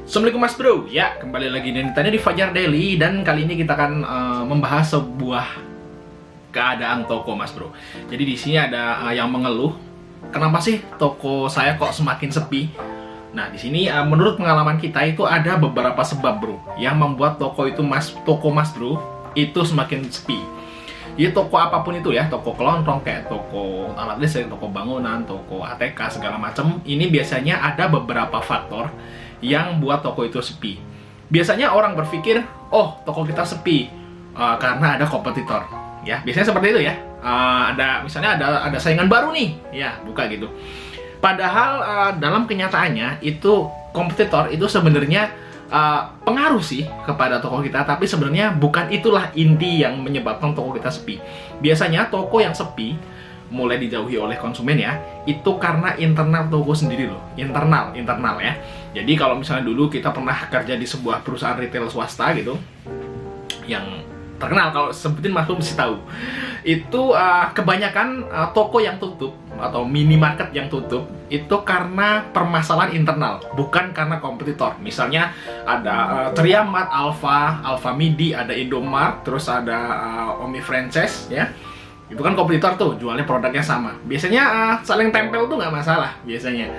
Assalamualaikum Mas Bro. Ya, kembali lagi tanya di Fajar Daily. Dan kali ini kita akan membahas sebuah keadaan toko Mas Bro. Jadi di sini ada yang mengeluh, kenapa sih toko saya kok semakin sepi? Nah, di sini menurut pengalaman kita itu ada beberapa sebab Bro yang membuat toko Mas Bro itu semakin sepi. Jadi toko apapun itu ya, toko kelontong kayak toko alat listrik, toko bangunan, toko ATK segala macam, ini biasanya ada beberapa faktor yang buat toko itu sepi. Biasanya orang berpikir, oh toko kita sepi karena ada kompetitor. Ya, biasanya seperti itu ya. Misalnya ada saingan baru nih, ya buka gitu. Padahal dalam kenyataannya itu kompetitor itu sebenarnya pengaruh sih kepada toko kita, tapi sebenarnya bukan itulah inti yang menyebabkan toko kita sepi. Biasanya toko yang sepi mulai dijauhi oleh konsumen ya, itu karena internal toko sendiri loh, internal ya. Jadi kalau misalnya dulu kita pernah kerja di sebuah perusahaan retail swasta gitu, yang terkenal, kalau sebutin Mas Bro mesti tahu, itu kebanyakan toko yang tutup atau minimarket yang tutup itu karena permasalahan internal, bukan karena kompetitor. Misalnya ada Triamat, Alfa Midi, ada Indomart, terus ada Omi Franchise ya. Itu kan kompetitor tuh, jualnya produknya sama. Biasanya saling tempel tuh nggak masalah biasanya.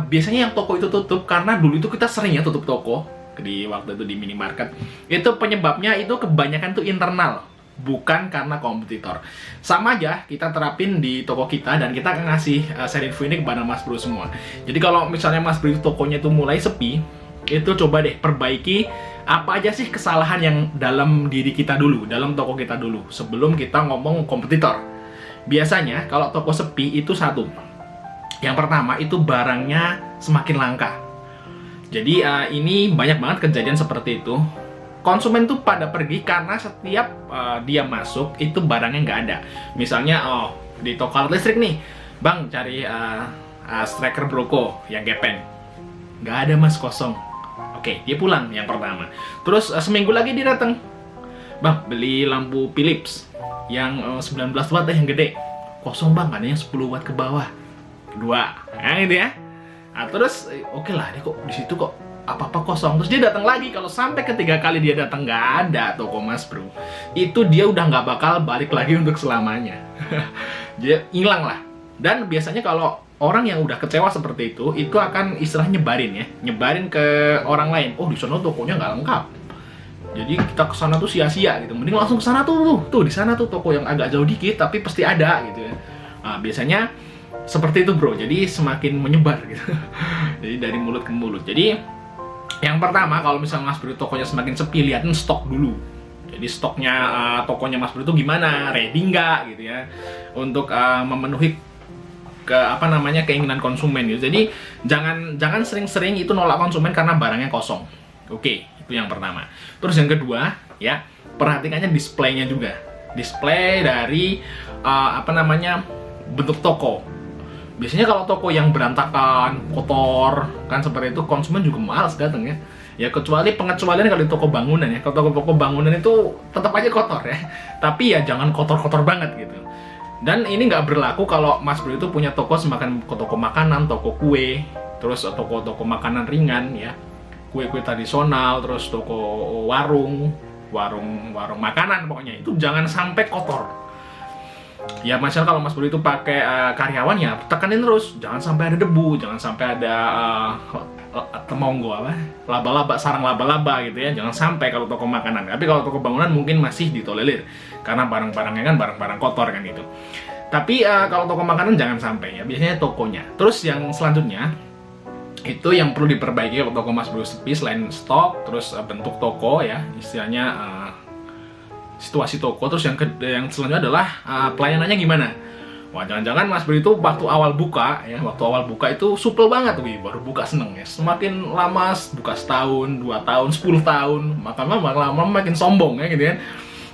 Biasanya yang toko itu tutup karena dulu itu kita sering ya tutup toko di waktu itu di minimarket. Itu penyebabnya itu kebanyakan tuh internal, bukan karena kompetitor. Sama aja kita terapin di toko kita, dan kita akan ngasih share info ini kepada Mas Bro semua. Jadi kalau misalnya Mas Bro tokonya itu mulai sepi, itu coba deh perbaiki apa aja sih kesalahan yang dalam diri kita dulu, dalam toko kita dulu, sebelum kita ngomong kompetitor. Biasanya kalau toko sepi itu satu, yang pertama itu barangnya semakin langka. Jadi ini banyak banget kejadian seperti itu. Konsumen tuh pada pergi karena setiap dia masuk itu barangnya nggak ada. Misalnya di toko alat listrik nih, bang cari striker Broko yang gepeng, nggak ada mas, kosong. Oke, dia pulang yang pertama. Terus seminggu lagi dia datang, bang beli lampu Philips yang 19 watt yang gede, kosong bang, ada yang 10 watt ke bawah, kedua, nah gitu ya. Nah, terus oke lah, dia kok di situ kok apa-apa kosong. Terus dia datang lagi. Kalau sampai ketiga kali dia datang nggak ada toko Mas Bro, itu dia udah nggak bakal balik lagi untuk selamanya. Dia hilang lah. Dan biasanya kalau orang yang udah kecewa seperti itu akan istilah nyebarin ke orang lain. Oh, di sana tokonya nggak lengkap, jadi kita ke sana tuh sia-sia gitu. Mending langsung ke sana tuh di sana tuh toko yang agak jauh dikit tapi pasti ada gitu ya. Nah, biasanya seperti itu Bro, jadi semakin menyebar gitu. Jadi dari mulut ke mulut. Jadi yang pertama, kalau misalnya Mas Bro tokonya semakin sepi, liatin stok dulu. Jadi stoknya tokonya Mas Bro itu gimana, ready nggak gitu ya, untuk memenuhi keinginan konsumen gitu. Jadi jangan sering-sering itu nolak konsumen karena barangnya kosong. Oke, itu yang pertama. Terus yang kedua ya, perhatikannya displaynya juga. Display dari bentuk toko. Biasanya kalau toko yang berantakan, kotor, kan seperti itu, konsumen juga malas datang ya. Ya kecuali pengecualian kalau di toko bangunan ya. Kalau toko bangunan itu tetap aja kotor ya. Tapi ya jangan kotor-kotor banget gitu. Dan ini nggak berlaku kalau Mas Bro itu punya toko toko makanan, toko kue, terus toko makanan ringan ya. Kue-kue tradisional, terus toko warung makanan, pokoknya itu jangan sampai kotor. Ya misalnya kalau Mas Bro itu pakai karyawan, ya tekanin terus, jangan sampai ada debu, jangan sampai ada sarang laba-laba gitu ya, jangan sampai kalau toko makanan. Tapi kalau toko bangunan mungkin masih ditolerir karena barang-barangnya kan barang-barang kotor kan gitu. Tapi kalau toko makanan jangan sampai ya, biasanya tokonya. Terus yang selanjutnya itu yang perlu diperbaiki kalau toko Mas Bro sepi, selain stok, terus bentuk toko ya, istilahnya situasi toko. Terus yang selanjutnya adalah pelayanannya gimana. Wah, jangan-jangan Mas Bro itu waktu awal buka itu supel banget, baru buka seneng ya. Semakin lama buka setahun, 2 tahun, 10 tahun, lama-lama makin sombong ya gitu kan.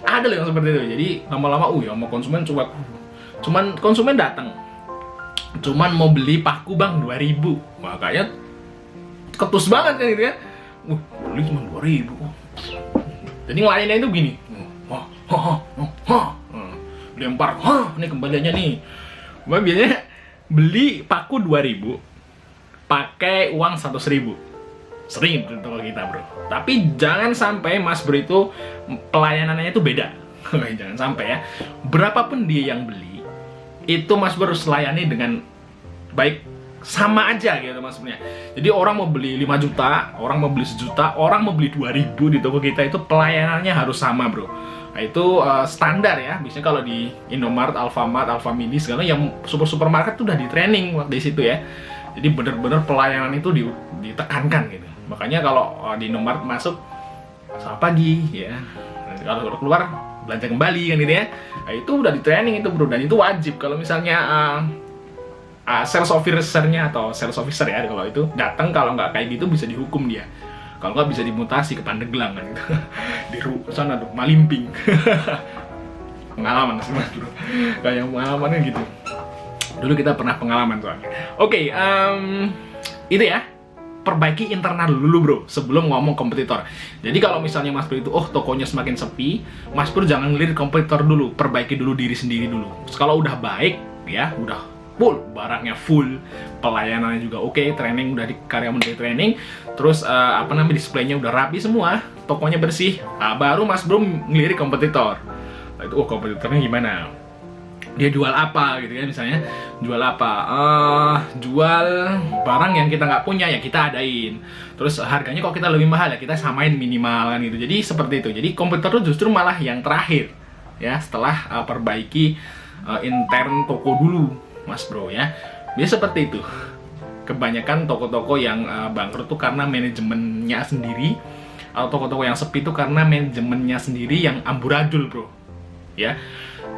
Ada loh yang seperti itu. Jadi lama-lama sama konsumen cuman konsumen datang, cuman mau beli paku bang 2.000. Wah, kayaknya ketus banget kan gitu kan. Beli cuma 2.000. Jadi ngelainnya itu gini. Lempar, ini kembaliannya nih. Biasanya beli paku 2.000, pakai uang 100.000. Sering di toko kita bro. Tapi jangan sampai Mas Bro itu pelayanannya itu beda. Jangan sampai ya. Berapapun dia yang beli, itu Mas Bro harus layani dengan baik, sama aja gitu Mas Bro. Jadi orang mau beli 5 juta, orang mau beli 1 juta, orang mau beli 2.000 di toko kita, itu pelayanannya harus sama bro. Nah, itu standar ya. Biasanya kalau di Indomaret, Alfamart, Alfamidi segala yang supermarket tuh udah di training waktu di situ ya. Jadi bener-bener pelayanan itu ditekankan gitu. Makanya kalau di Indomaret masuk selamat pagi ya. Kalau keluar belanja kembali kan gitu ya. Nah, itu udah di training itu bro, dan itu wajib. Kalau misalnya sales officer-nya atau sales officer ya, kalau itu datang kalau nggak kayak gitu bisa dihukum dia. Kalau nggak bisa dimutasi ke Pandeglang kan gitu. Di sana tuh Malimping. Pengalaman sih Mas bro. Kayak pengalamannya gitu. Dulu kita pernah pengalaman soalnya. Oke, itu ya. Perbaiki internal dulu bro, sebelum ngomong kompetitor. Jadi kalau misalnya Mas Bro itu, tokonya semakin sepi, Mas Bro jangan ngelirik kompetitor dulu, perbaiki dulu diri sendiri dulu. Kalau udah baik, ya udah full, barangnya full, pelayanannya juga oke, training udah di karyawan dari training, terus displaynya udah rapi semua, tokonya bersih, baru Mas Bro ngelirik kompetitor. Itu kompetitornya gimana? Dia jual apa gitu kan, misalnya jual apa, jual barang yang kita nggak punya ya kita adain, terus harganya kok kita lebih mahal ya kita samain minimal kan gitu. Jadi seperti itu. Jadi kompetitor itu justru malah yang terakhir ya, setelah perbaiki intern toko dulu Mas Bro ya. Biasa seperti itu. Kebanyakan toko-toko yang bangkrut tuh karena manajemennya sendiri, atau toko-toko yang sepi tuh karena manajemennya sendiri yang amburadul bro ya.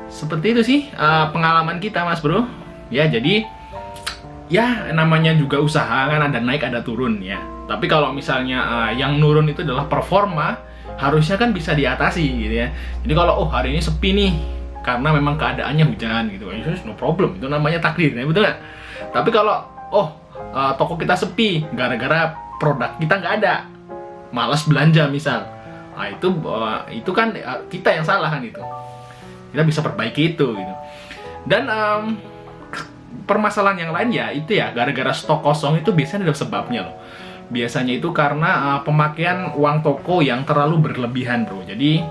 Seperti itu sih pengalaman kita Mas Bro ya. Jadi ya namanya juga usaha kan, ada naik ada turun ya. Tapi kalau misalnya yang nurun itu adalah performa, harusnya kan bisa diatasi gitu ya. Jadi kalau hari ini sepi nih karena memang keadaannya hujan gitu, no problem, itu namanya takdir ya, betul nggak? Tapi kalau toko kita sepi gara-gara produk kita nggak ada, malas belanja misal, nah itu kan kita yang salah kan itu. Kita bisa perbaiki itu gitu. Dan permasalahan yang lain ya itu ya gara-gara stok kosong itu biasanya ada sebabnya loh. Biasanya itu karena pemakaian uang toko yang terlalu berlebihan bro. Jadi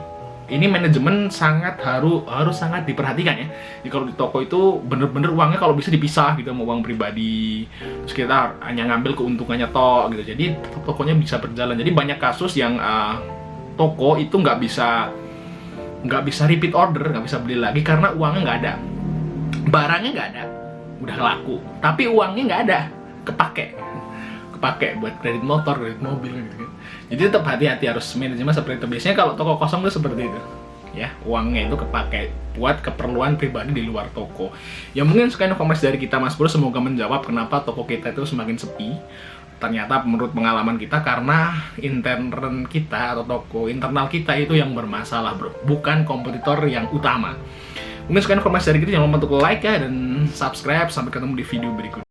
ini manajemen harus sangat diperhatikan ya. Jadi kalau di toko itu bener-bener uangnya kalau bisa dipisah gitu sama uang pribadi. Terus kita hanya ngambil keuntungannya tok gitu. Jadi tokonya bisa berjalan. Jadi banyak kasus yang toko itu nggak bisa repeat order, nggak bisa beli lagi karena uangnya nggak ada, barangnya nggak ada, udah laku, tapi uangnya nggak ada, kepake buat kredit motor, kredit mobil gitu kan. Jadi tetap hati-hati, harus manajemen seperti itu. Biasanya kalau toko kosong itu seperti itu ya, uangnya itu kepake buat keperluan pribadi di luar toko. Ya mungkin sekian informasi dari kita Mas Bro, semoga menjawab kenapa toko kita itu semakin sepi. Ternyata menurut pengalaman kita karena intern kita atau toko internal kita itu yang bermasalah bro, bukan kompetitor yang utama. Mungkin sekian informasi dari kita, jangan lupa untuk like ya dan subscribe. Sampai ketemu di video berikutnya.